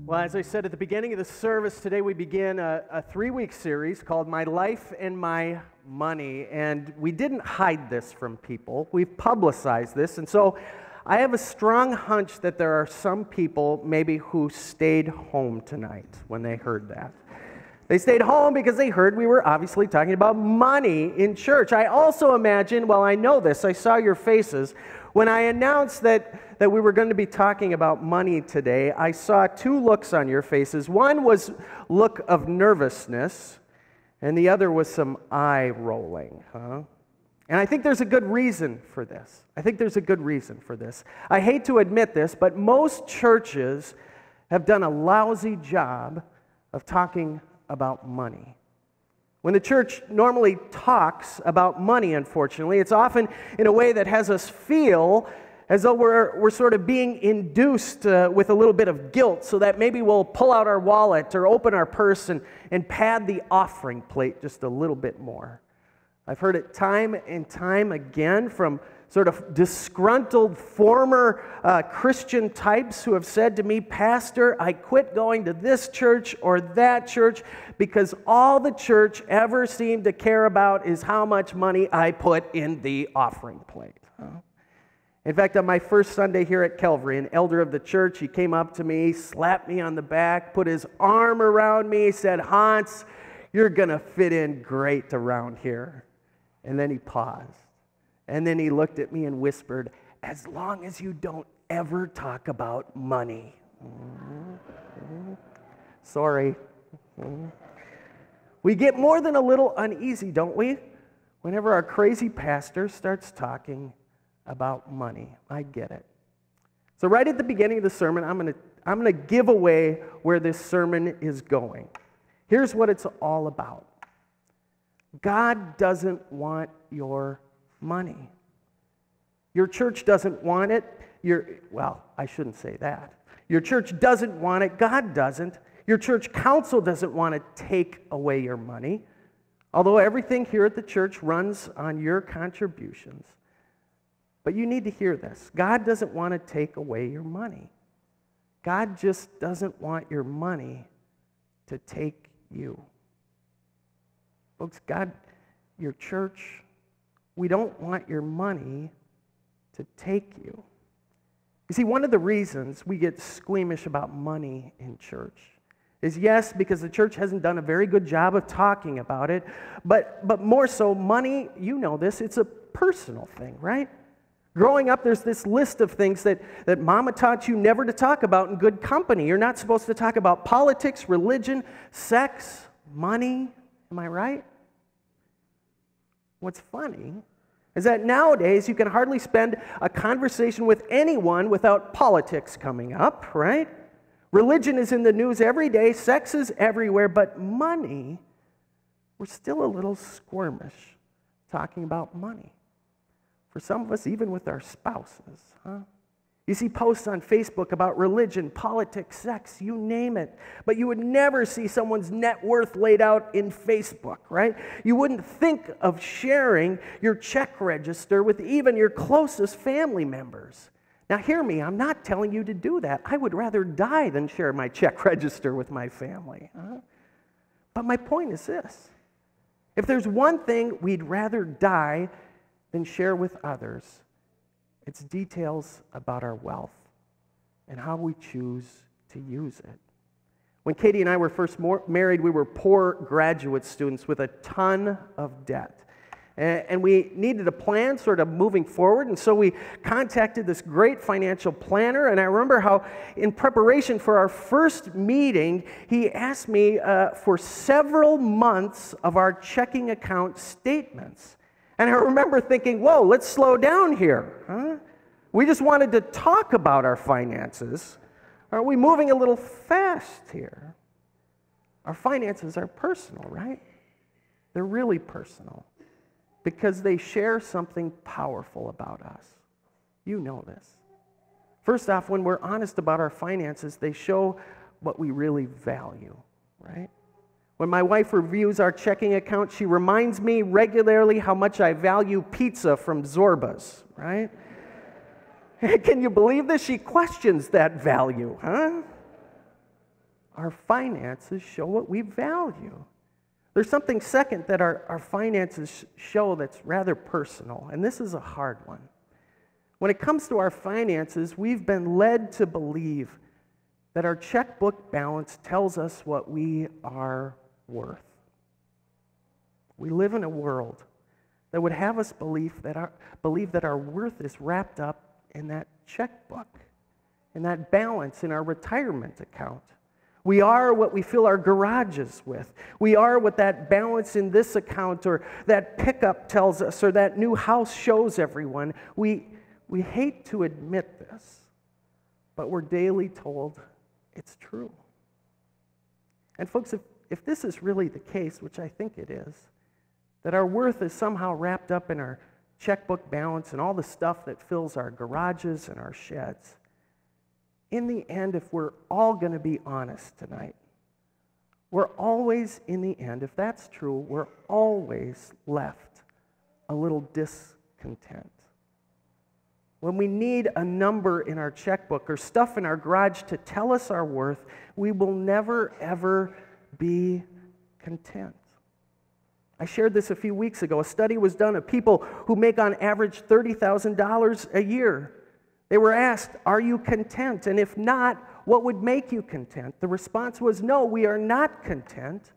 Well, as I said at the beginning of the service, today we begin a 3-week series called My Life and My Money. And we didn't hide this from people. We've publicized this. And so I have a strong hunch that there are some people maybe who stayed home tonight when they heard that. They stayed home because they heard we were obviously talking about money in church. I also imagine, well, I know this, I saw your faces. When I announced that we were going to be talking about money today, I saw 2 looks on your faces. One was look of nervousness, and the other was some eye rolling. And I think there's a good reason for this. I hate to admit this, but most churches have done a lousy job of talking about money. When the church normally talks about money, unfortunately, it's often in a way that has us feel as though we're sort of being induced with a little bit of guilt, so that maybe we'll pull out our wallet or open our purse and pad the offering plate just a little bit more. I've heard it time and time again from sort of disgruntled former Christian types who have said to me, "Pastor, I quit going to this church or that church because all the church ever seemed to care about is how much money I put in the offering plate." In fact, on my first Sunday here at Calvary, an elder of the church, he came up to me, slapped me on the back, put his arm around me, said, "Hans, you're going to fit in great around here." And then he paused. And then he looked at me and whispered, "As long as you don't ever talk about money." Sorry. We get more than a little uneasy, don't we? Whenever our crazy pastor starts talking about money. I get it. So right at the beginning of the sermon, I'm going to give away where this sermon is going. Here's what it's all about. God doesn't want your money. Your church doesn't want it. Well, I shouldn't say that. Your church doesn't want it. God doesn't. Your church council doesn't want to take away your money, although everything here at the church runs on your contributions. But you need to hear this. God doesn't want to take away your money. God just doesn't want your money to take you. Folks, God, your church, we don't want your money to take you. You see, one of the reasons we get squeamish about money in church is, yes, because the church hasn't done a very good job of talking about it, but more so, money, you know this, it's a personal thing, right? Growing up, there's this list of things that Mama taught you never to talk about in good company. You're not supposed to talk about politics, religion, sex, money. Am I right? What's funny is that nowadays you can hardly spend a conversation with anyone without politics coming up, right? Religion is in the news every day, sex is everywhere, but money, we're still a little squirmish talking about money. For some of us, even with our spouses, You see posts on Facebook about religion, politics, sex, you name it. But you would never see someone's net worth laid out in Facebook, right? You wouldn't think of sharing your check register with even your closest family members. Now hear me, I'm not telling you to do that. I would rather die than share my check register with my family. But my point is this. If there's one thing we'd rather die than share with others, it's details about our wealth and how we choose to use it. When Katie and I were first married, we were poor graduate students with a ton of debt. And we needed a plan sort of moving forward, and so we contacted this great financial planner, and I remember how in preparation for our first meeting, he asked me for several months of our checking account statements. And I remember thinking, whoa, let's slow down here. We just wanted to talk about our finances. Aren't we moving a little fast here? Our finances are personal, right? They're really personal because they share something powerful about us. You know this. First off, when we're honest about our finances, they show what we really value, right? When my wife reviews our checking account, she reminds me regularly how much I value pizza from Zorba's, right? Can you believe this? She questions that value, huh? our finances show what we value. There's something second that our finances show that's rather personal, and this is a hard one. When it comes to our finances, we've been led to believe that our checkbook balance tells us what we are worth. We live in a world that would have us believe that our worth is wrapped up in that checkbook, in that balance in our retirement account. We are what we fill our garages with. We are what that balance in this account or that pickup tells us or that new house shows everyone. We hate to admit this, but we're daily told it's true. And folks, if this is really the case, which I think it is, that our worth is somehow wrapped up in our checkbook balance and all the stuff that fills our garages and our sheds, in the end, if we're all going to be honest tonight, we're always, in the end, if that's true, we're always left a little discontent. When we need a number in our checkbook or stuff in our garage to tell us our worth, we will never, ever be content. I shared this a few weeks ago. A study was done of people who make on average $30,000 a year. They were asked, are you content? And if not, what would make you content? The response was, no, we are not content.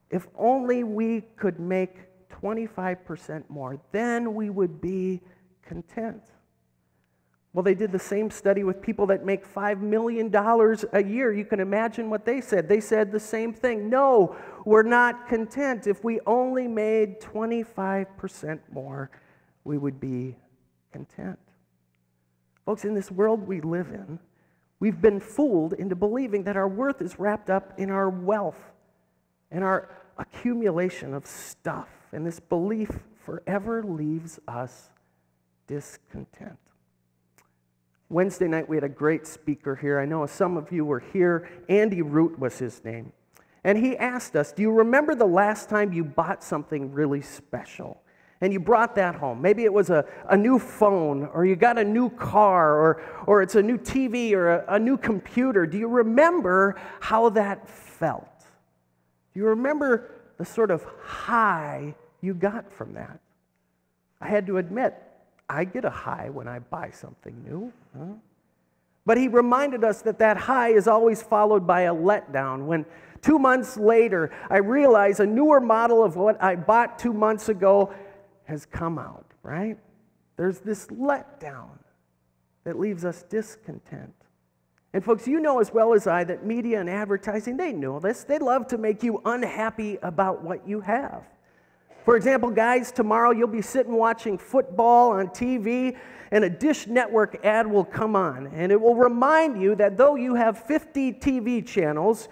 If only we could make 25% more, then we would be content. Well, they did the same study with people that make $5 million a year. You can imagine what they said. They said the same thing. No, we're not content. If we only made 25% more, we would be content. Folks, in this world we live in, we've been fooled into believing that our worth is wrapped up in our wealth and our accumulation of stuff. And this belief forever leaves us discontent. Wednesday night, we had a great speaker here. I know some of you were here. Andy Root was his name. And he asked us, do you remember the last time you bought something really special? And you brought that home. Maybe it was a new phone, or you got a new car, or it's a new TV, or a new computer. Do you remember how that felt? Do you remember the sort of high you got from that? I had to admit, I get a high when I buy something new. But he reminded us that that high is always followed by a letdown. When 2 months later, I realize a newer model of what I bought 2 months ago has come out, right? There's this letdown that leaves us discontent. And folks, you know as well as I that media and advertising, they know this. They love to make you unhappy about what you have. For example, guys, tomorrow you'll be sitting watching football on TV, and a Dish Network ad will come on, and it will remind you that though you have 50 TV channels,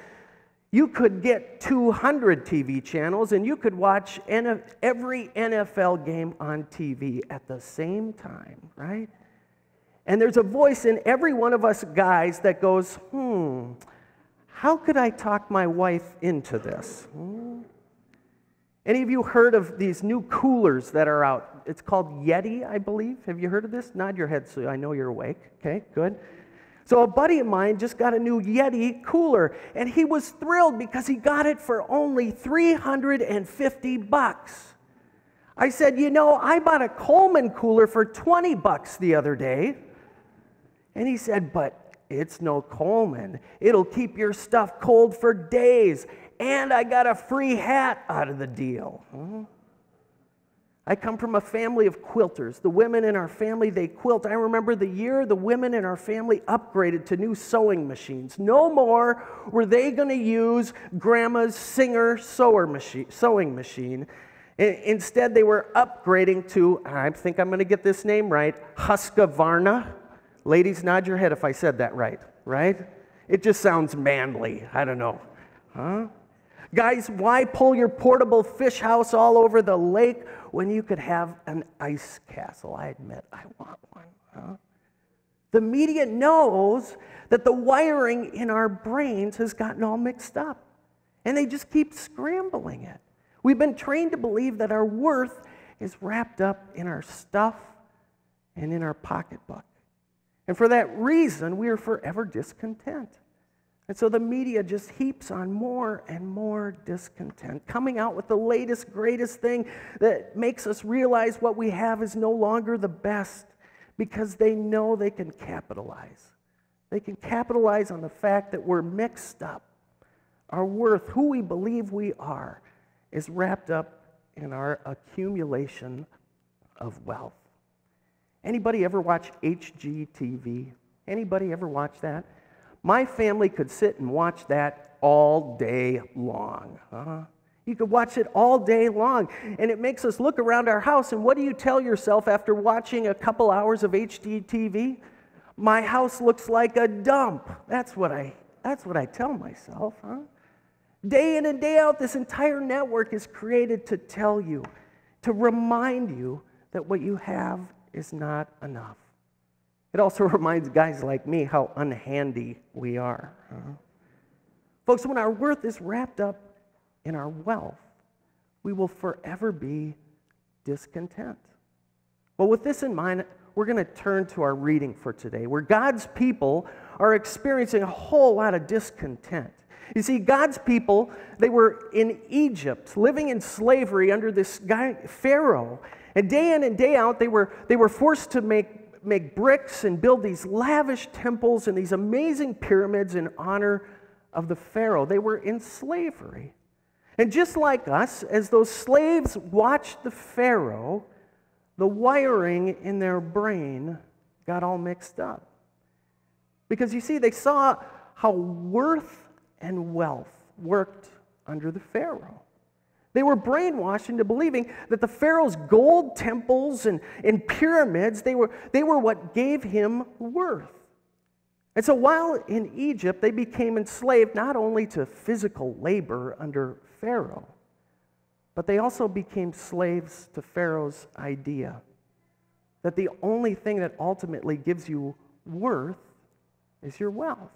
you could get 200 TV channels, and you could watch every NFL game on TV at the same time, right? And there's a voice in every one of us guys that goes, how could I talk my wife into this? Any of you heard of these new coolers that are out? It's called Yeti, I believe. Have you heard of this? Nod your head so I know you're awake. Okay, good. So a buddy of mine just got a new Yeti cooler, and he was thrilled because he got it for only $350. I said, I bought a Coleman cooler for $20 the other day. And he said, but it's no Coleman. It'll keep your stuff cold for days. And I got a free hat out of the deal. I come from a family of quilters. The women in our family, they quilt. I remember the year the women in our family upgraded to new sewing machines. No more were they going to use Grandma's Singer sewing machine. Instead, they were upgrading to, I think I'm going to get this name right, Husqvarna. Ladies, nod your head if I said that right? It just sounds manly. I don't know. Guys, why pull your portable fish house all over the lake when you could have an ice castle? I admit, I want one. The media knows that the wiring in our brains has gotten all mixed up, and they just keep scrambling it. We've been trained to believe that our worth is wrapped up in our stuff and in our pocketbook. And for that reason, we are forever discontent. And so the media just heaps on more and more discontent, coming out with the latest, greatest thing that makes us realize what we have is no longer the best, because they know they can capitalize. They can capitalize on the fact that we're mixed up. Our worth, who we believe we are, is wrapped up in our accumulation of wealth. Anybody ever watch HGTV? Anybody ever watch that? My family could sit and watch that all day long. You could watch it all day long, and it makes us look around our house, and what do you tell yourself after watching a couple hours of HGTV? My house looks like a dump. That's what I tell myself. Day in and day out, this entire network is created to tell you, to remind you that what you have is not enough. It also reminds guys like me how unhandy we are. Folks, when our worth is wrapped up in our wealth, we will forever be discontent. Well, with this in mind, we're going to turn to our reading for today, where God's people are experiencing a whole lot of discontent. You see, God's people, they were in Egypt, living in slavery under this guy, Pharaoh. And day in and day out, they were forced to make bricks and build these lavish temples and these amazing pyramids in honor of the Pharaoh. They were in slavery. And just like us, as those slaves watched the Pharaoh, the wiring in their brain got all mixed up. Because you see, they saw how worth and wealth worked under the Pharaoh. They were brainwashed into believing that the Pharaoh's gold temples and pyramids, they were what gave him worth. And so while in Egypt, they became enslaved not only to physical labor under Pharaoh, but they also became slaves to Pharaoh's idea that the only thing that ultimately gives you worth is your wealth.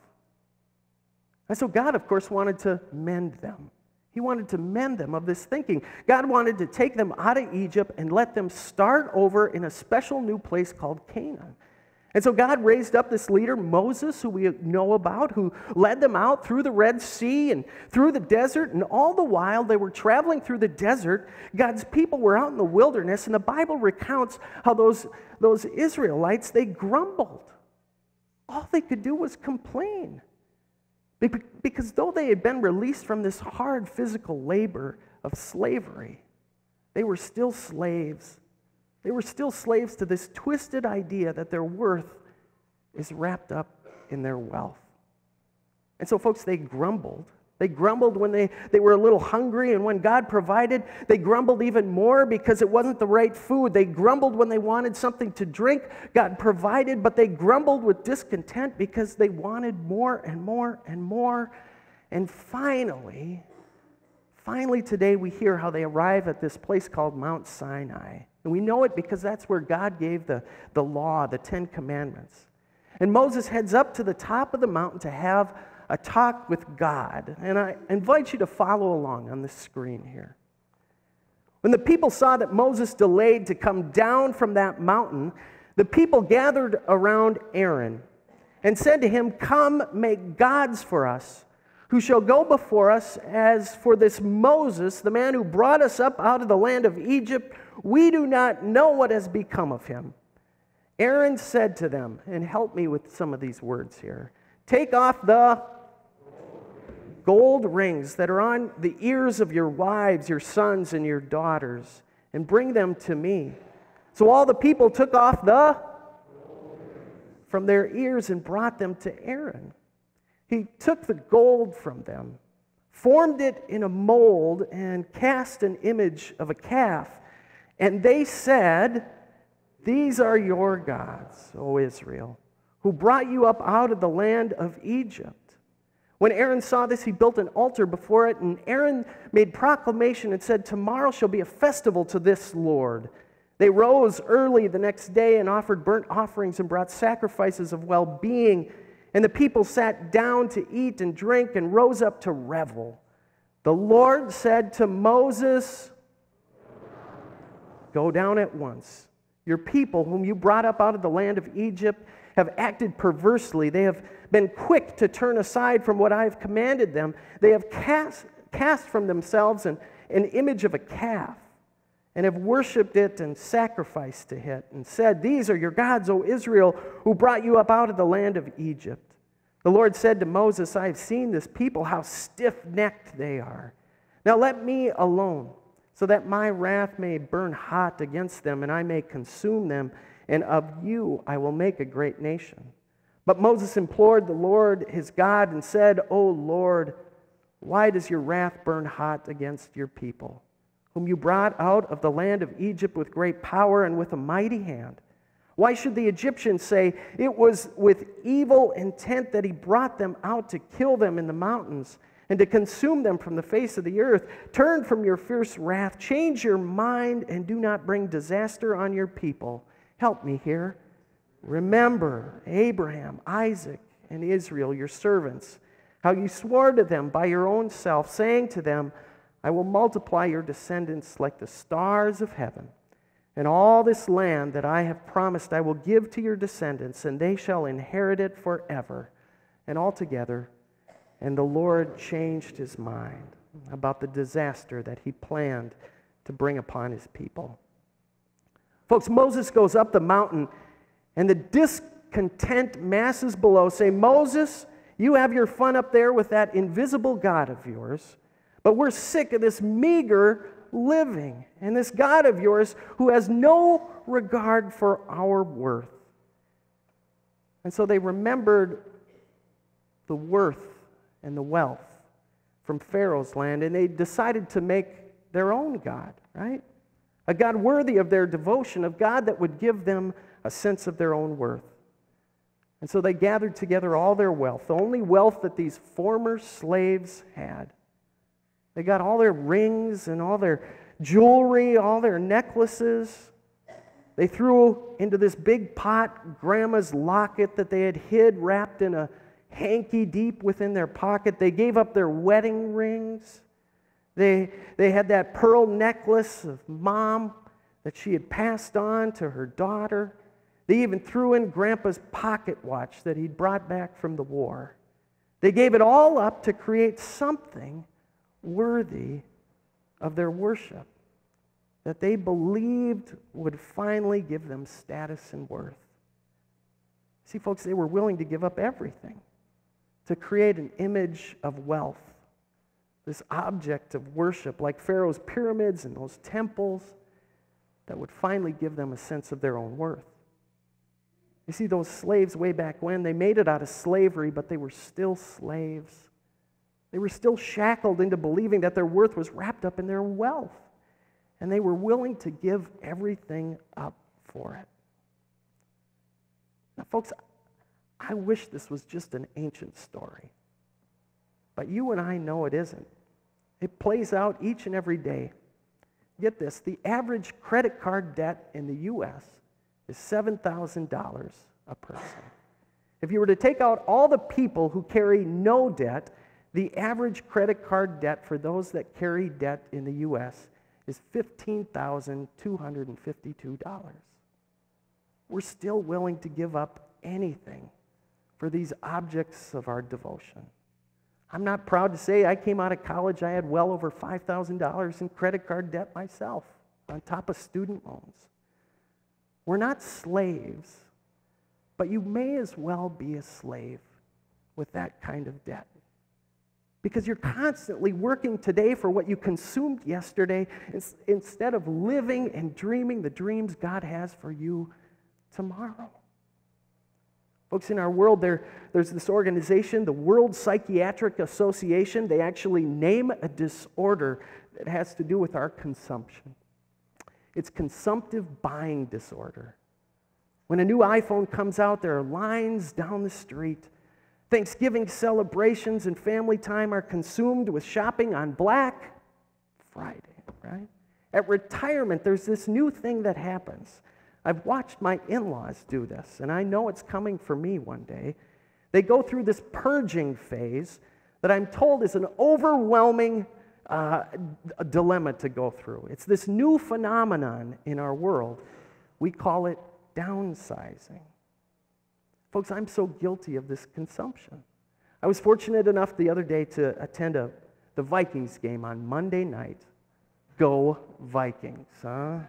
And so God, of course, wanted to mend them. He wanted to mend them of this thinking. God wanted to take them out of Egypt and let them start over in a special new place called Canaan. And so God raised up this leader, Moses, who we know about, who led them out through the Red Sea and through the desert. And all the while they were traveling through the desert, God's people were out in the wilderness. And the Bible recounts how those Israelites, they grumbled. All they could do was complain. Because though they had been released from this hard physical labor of slavery, they were still slaves. They were still slaves to this twisted idea that their worth is wrapped up in their wealth. And so, folks, they grumbled. They grumbled when they were a little hungry, and when God provided, they grumbled even more because it wasn't the right food. They grumbled when they wanted something to drink. God provided, but they grumbled with discontent because they wanted more and more and more. And finally today we hear how they arrive at this place called Mount Sinai. And we know it because that's where God gave the law, the 10 Commandments. And Moses heads up to the top of the mountain to have a talk with God. And I invite you to follow along on the screen here. When the people saw that Moses delayed to come down from that mountain, the people gathered around Aaron and said to him, "Come, make gods for us, who shall go before us. As for this Moses, the man who brought us up out of the land of Egypt, we do not know what has become of him." Aaron said to them, and help me with some of these words here, "Take off the gold rings that are on the ears of your wives, your sons, and your daughters, and bring them to me." So all the people took off from their ears and brought them to Aaron. He took the gold from them, formed it in a mold, and cast an image of a calf. And they said, "These are your gods, O Israel, who brought you up out of the land of Egypt." When Aaron saw this, he built an altar before it, and Aaron made proclamation and said, "Tomorrow shall be a festival to this Lord." They rose early the next day and offered burnt offerings and brought sacrifices of well-being. And the people sat down to eat and drink and rose up to revel. The Lord said to Moses, "Go down at once. Your people, whom you brought up out of the land of Egypt, have acted perversely. They have been quick to turn aside from what I have commanded them. They have cast from themselves an image of a calf, and have worshipped it and sacrificed to it, and said, "These are your gods, O Israel, who brought you up out of the land of Egypt." The Lord said to Moses, "I have seen this people, how stiff-necked they are. Now let me alone, so that my wrath may burn hot against them, and I may consume them, and of you I will make a great nation." But Moses implored the Lord his God and said, "O Lord, why does your wrath burn hot against your people, whom you brought out of the land of Egypt with great power and with a mighty hand? Why should the Egyptians say, 'It was with evil intent that he brought them out to kill them in the mountains and to consume them from the face of the earth'? Turn from your fierce wrath, change your mind, and do not bring disaster on your people." Help me here. "Remember Abraham, Isaac, and Israel, your servants, how you swore to them by your own self, saying to them, 'I will multiply your descendants like the stars of heaven, and all this land that I have promised I will give to your descendants, and they shall inherit it forever.' And altogether, and the Lord changed his mind about the disaster that he planned to bring upon his people." Folks, Moses goes up the mountain, and the discontent masses below say, "Moses, you have your fun up there with that invisible God of yours, but we're sick of this meager living and this God of yours who has no regard for our worth." And so they remembered the worth and the wealth from Pharaoh's land, and they decided to make their own God, right? A God worthy of their devotion, a God that would give them a sense of their own worth. And so they gathered together all their wealth, the only wealth that these former slaves had. They got all their rings and all their jewelry, all their necklaces. They threw into this big pot Grandma's locket that they had hid wrapped in a hanky deep within their pocket. They gave up their wedding rings. They had that pearl necklace of Mom that she had passed on to her daughter. They even threw in Grandpa's pocket watch that he'd brought back from the war. They gave it all up to create something worthy of their worship that they believed would finally give them status and worth. See, folks, they were willing to give up everything to create an image of wealth, this object of worship like Pharaoh's pyramids and those temples that would finally give them a sense of their own worth. You see, those slaves way back when, they made it out of slavery, but they were still slaves. They were still shackled into believing that their worth was wrapped up in their wealth, and they were willing to give everything up for it. Now, folks, I wish this was just an ancient story, but you and I know it isn't. It plays out each and every day. Get this, the average credit card debt in the U.S. is $7,000 a person. If you were to take out all the people who carry no debt, the average credit card debt for those that carry debt in the U.S. is $15,252. We're still willing to give up anything for these objects of our devotion. I'm not proud to say I came out of college, I had well over $5,000 in credit card debt myself, on top of student loans. We're not slaves, but you may as well be a slave with that kind of debt, because you're constantly working today for what you consumed yesterday instead of living and dreaming the dreams God has for you tomorrow. Folks, in our world, there's this organization, the World Psychiatric Association. They actually name a disorder that has to do with our consumption. It's consumptive buying disorder. When a new iPhone comes out, there are lines down the street. Thanksgiving celebrations and family time are consumed with shopping on Black Friday, right? At retirement, there's this new thing that happens. I've watched my in-laws do this, and I know it's coming for me one day. They go through this purging phase that I'm told is an overwhelming dilemma to go through. It's this new phenomenon in our world. We call it downsizing. Folks, I'm so guilty of this consumption. I was fortunate enough the other day to attend the Vikings game on Monday night. Go Vikings, huh?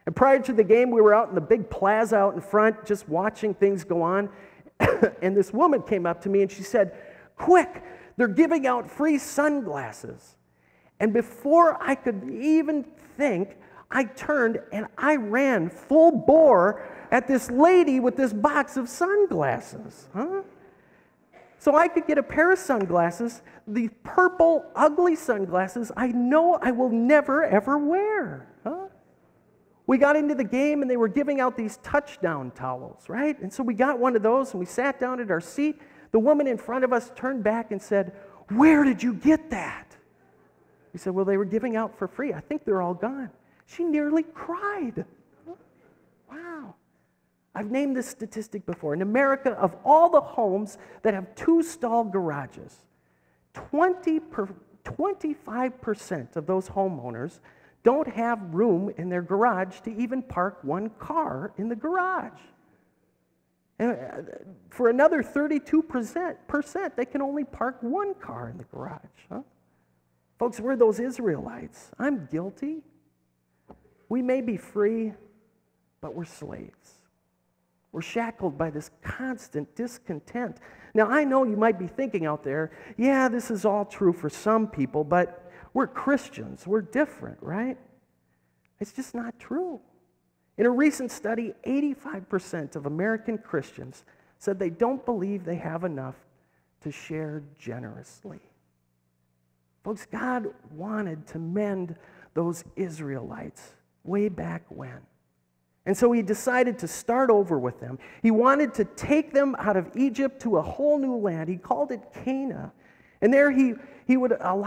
And prior to the game, we were out in the big plaza out in front, just watching things go on. And this woman came up to me and she said, "Quick, they're giving out free sunglasses." And before I could even think, I turned and I ran full bore at this lady with this box of sunglasses, huh? So I could get a pair of sunglasses, the purple, ugly sunglasses I know I will never, ever wear, huh? We got into the game and they were giving out these touchdown towels, right? And so we got one of those and we sat down at our seat. The woman in front of us turned back and said, "Where did you get that?" We said, "Well, they were giving out for free. I think they're all gone." She nearly cried. Wow. I've named this statistic before. In America, of all the homes that have two-stall garages, 25% of those homeowners don't have room in their garage to even park one car in the garage. And for another 32%, they can only park one car in the garage. Huh? Folks, we're those Israelites. I'm guilty. We may be free, but we're slaves. We're shackled by this constant discontent. Now, I know you might be thinking out there, yeah, this is all true for some people, but we're Christians. We're different, right? It's just not true. In a recent study, 85% of American Christians said they don't believe they have enough to share generously. Folks, God wanted to mend those Israelites way back when. And so he decided to start over with them. He wanted to take them out of Egypt to a whole new land. He called it Canaan. And there he would allow